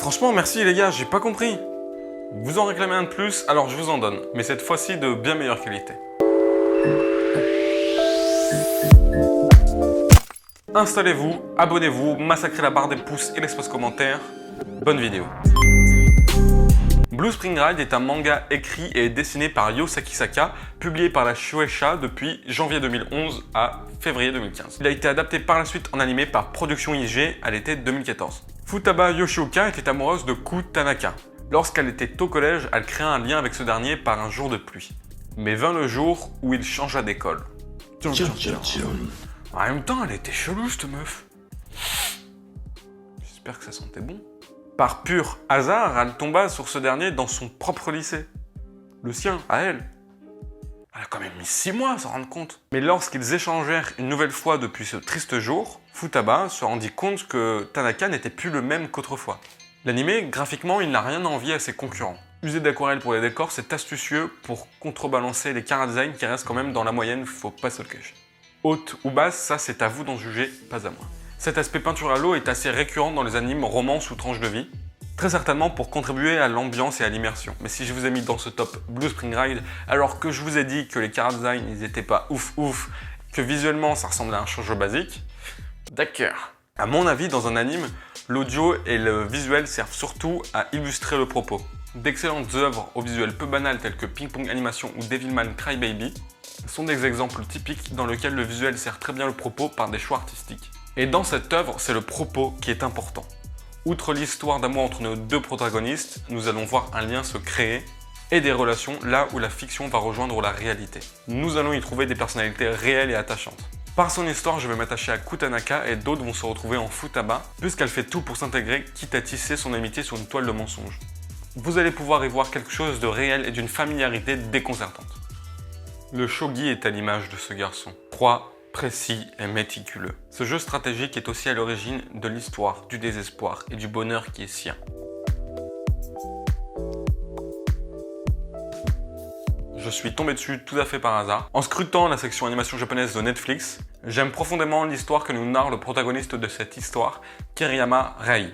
Franchement, merci les gars, j'ai pas compris. Vous en réclamez un de plus, alors je vous en donne, mais cette fois-ci de bien meilleure qualité. Installez-vous, abonnez-vous, massacrez la barre des pouces et l'espace commentaire. Bonne vidéo. Blue Spring Ride est un manga écrit et dessiné par Yo Sakisaka, publié par la Shueisha depuis janvier 2011 à février 2015. Il a été adapté par la suite en animé par Production IG à l'été 2014. Futaba Yoshioka était amoureuse de Ku Tanaka. Lorsqu'elle était au collège, elle créa un lien avec ce dernier par un jour de pluie. Mais vint le jour où il changea d'école. En même temps, elle était chelou cette meuf. J'espère que ça sentait bon. Par pur hasard, elle tomba sur ce dernier dans son propre lycée. Le sien, à elle. Elle a quand même mis 6 mois à s'en rendre compte. Mais lorsqu'ils échangèrent une nouvelle fois depuis ce triste jour, Futaba se rendit compte que Tanaka n'était plus le même qu'autrefois. L'animé, graphiquement, il n'a rien à envier à ses concurrents. User d'aquarelle pour les décors, c'est astucieux pour contrebalancer les chara-design qui restent quand même dans la moyenne, faut pas se le cacher. Haute ou basse, ça c'est à vous d'en juger, pas à moi. Cet aspect peinture à l'eau est assez récurrent dans les animes romans ou tranches de vie, très certainement pour contribuer à l'ambiance et à l'immersion. Mais si je vous ai mis dans ce top Blue Spring Ride, alors que je vous ai dit que les chara-design ils étaient pas ouf, que visuellement ça ressemblait à un shoujo basique, d'accord. À mon avis, dans un anime, l'audio et le visuel servent surtout à illustrer le propos. D'excellentes œuvres au visuel peu banal telles que Ping Pong Animation ou Devilman Crybaby sont des exemples typiques dans lesquels le visuel sert très bien le propos par des choix artistiques. Et dans cette œuvre, c'est le propos qui est important. Outre l'histoire d'amour entre nos deux protagonistes, nous allons voir un lien se créer et des relations là où la fiction va rejoindre la réalité. Nous allons y trouver des personnalités réelles et attachantes. Par son histoire, je vais m'attacher à Ku Tanaka et d'autres vont se retrouver en Futaba, puisqu'elle fait tout pour s'intégrer, quitte à tisser son amitié sur une toile de mensonges. Vous allez pouvoir y voir quelque chose de réel et d'une familiarité déconcertante. Le shogi est à l'image de ce garçon, froid, précis et méticuleux. Ce jeu stratégique est aussi à l'origine de l'histoire, du désespoir et du bonheur qui est sien. Je suis tombé dessus tout à fait par hasard. En scrutant la section animation japonaise de Netflix, j'aime profondément l'histoire que nous narre le protagoniste de cette histoire, Kiriyama Rei.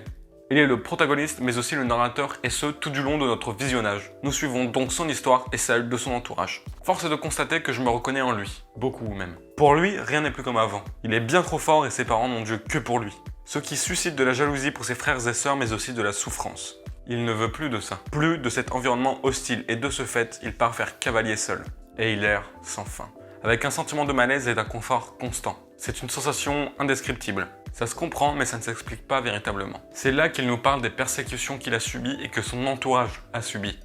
Il est le protagoniste mais aussi le narrateur et ce tout du long de notre visionnage. Nous suivons donc son histoire et celle de son entourage. Force est de constater que je me reconnais en lui, beaucoup même. Pour lui, rien n'est plus comme avant. Il est bien trop fort et ses parents n'ont Dieu que pour lui. Ce qui suscite de la jalousie pour ses frères et sœurs mais aussi de la souffrance. Il ne veut plus de ça, plus de cet environnement hostile et de ce fait, il part faire cavalier seul. Et il erre sans fin, avec un sentiment de malaise et d'inconfort constant. C'est une sensation indescriptible. Ça se comprend, mais ça ne s'explique pas véritablement. C'est là qu'il nous parle des persécutions qu'il a subies et que son entourage a subies.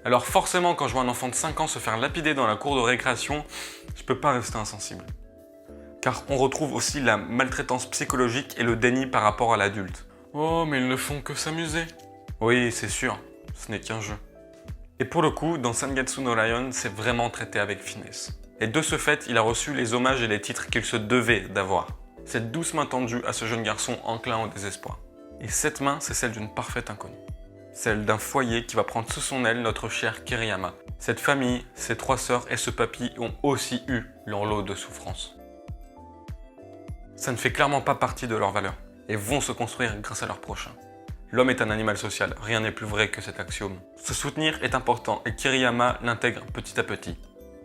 Alors forcément, quand je vois un enfant de 5 ans se faire lapider dans la cour de récréation, je peux pas rester insensible. Car on retrouve aussi la maltraitance psychologique et le déni par rapport à l'adulte. Oh, mais ils ne font que s'amuser. Oui, c'est sûr, ce n'est qu'un jeu. Et pour le coup, dans Sangetsu no Lion, c'est vraiment traité avec finesse. Et de ce fait, il a reçu les hommages et les titres qu'il se devait d'avoir. Cette douce main tendue à ce jeune garçon enclin au désespoir. Et cette main, c'est celle d'une parfaite inconnue. Celle d'un foyer qui va prendre sous son aile notre cher Kiriyama. Cette famille, ses 3 sœurs et ce papy ont aussi eu leur lot de souffrance. Ça ne fait clairement pas partie de leurs valeurs et vont se construire grâce à leur prochain. L'homme est un animal social, rien n'est plus vrai que cet axiome. Se soutenir est important et Kiriyama l'intègre petit à petit.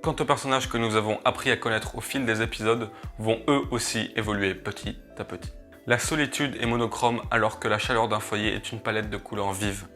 Quant aux personnages que nous avons appris à connaître au fil des épisodes, vont eux aussi évoluer petit à petit. La solitude est monochrome alors que la chaleur d'un foyer est une palette de couleurs vives.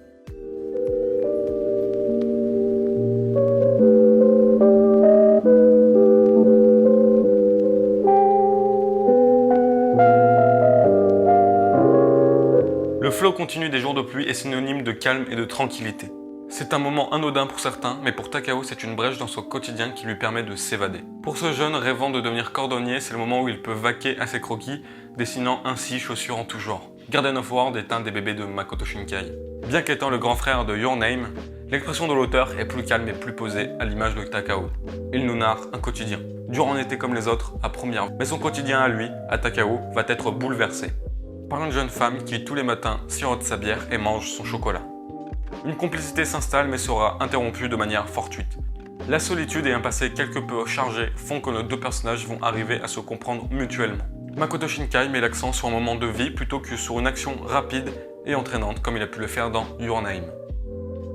Le flow continu des jours de pluie est synonyme de calme et de tranquillité. C'est un moment anodin pour certains, mais pour Takao, c'est une brèche dans son quotidien qui lui permet de s'évader. Pour ce jeune rêvant de devenir cordonnier, c'est le moment où il peut vaquer à ses croquis, dessinant ainsi chaussures en tout genre. Garden of World est un des bébés de Makoto Shinkai. Bien qu'étant le grand frère de Your Name, l'expression de l'auteur est plus calme et plus posée à l'image de Takao. Il nous narre un quotidien, dur en été comme les autres à première vue. Mais son quotidien à lui, à Takao, va être bouleversé par une jeune femme qui tous les matins sirote sa bière et mange son chocolat. Une complicité s'installe mais sera interrompue de manière fortuite. La solitude et un passé quelque peu chargé font que nos deux personnages vont arriver à se comprendre mutuellement. Makoto Shinkai met l'accent sur un moment de vie plutôt que sur une action rapide et entraînante comme il a pu le faire dans Your Name.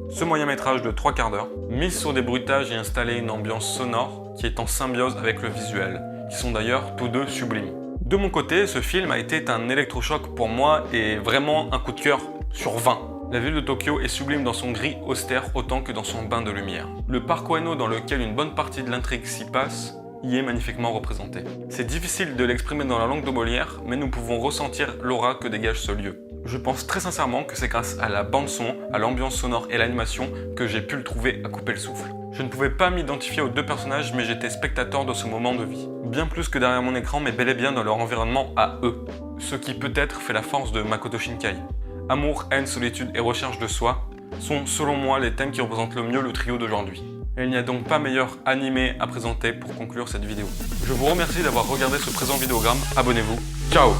Ce moyen métrage de 3 quarts d'heure mise sur des bruitages et installé une ambiance sonore qui est en symbiose avec le visuel, qui sont d'ailleurs tous deux sublimes. De mon côté, ce film a été un électrochoc pour moi et vraiment un coup de cœur sur 20. La ville de Tokyo est sublime dans son gris austère autant que dans son bain de lumière. Le parc Ueno dans lequel une bonne partie de l'intrigue s'y passe y est magnifiquement représenté. C'est difficile de l'exprimer dans la langue de Molière, mais nous pouvons ressentir l'aura que dégage ce lieu. Je pense très sincèrement que c'est grâce à la bande son, à l'ambiance sonore et l'animation que j'ai pu le trouver à couper le souffle. Je ne pouvais pas m'identifier aux deux personnages, mais j'étais spectateur de ce moment de vie. Bien plus que derrière mon écran, mais bel et bien dans leur environnement à eux. Ce qui peut-être fait la force de Makoto Shinkai. Amour, haine, solitude et recherche de soi sont selon moi les thèmes qui représentent le mieux le trio d'aujourd'hui. Et il n'y a donc pas meilleur animé à présenter pour conclure cette vidéo. Je vous remercie d'avoir regardé ce présent vidéogramme, abonnez-vous, ciao!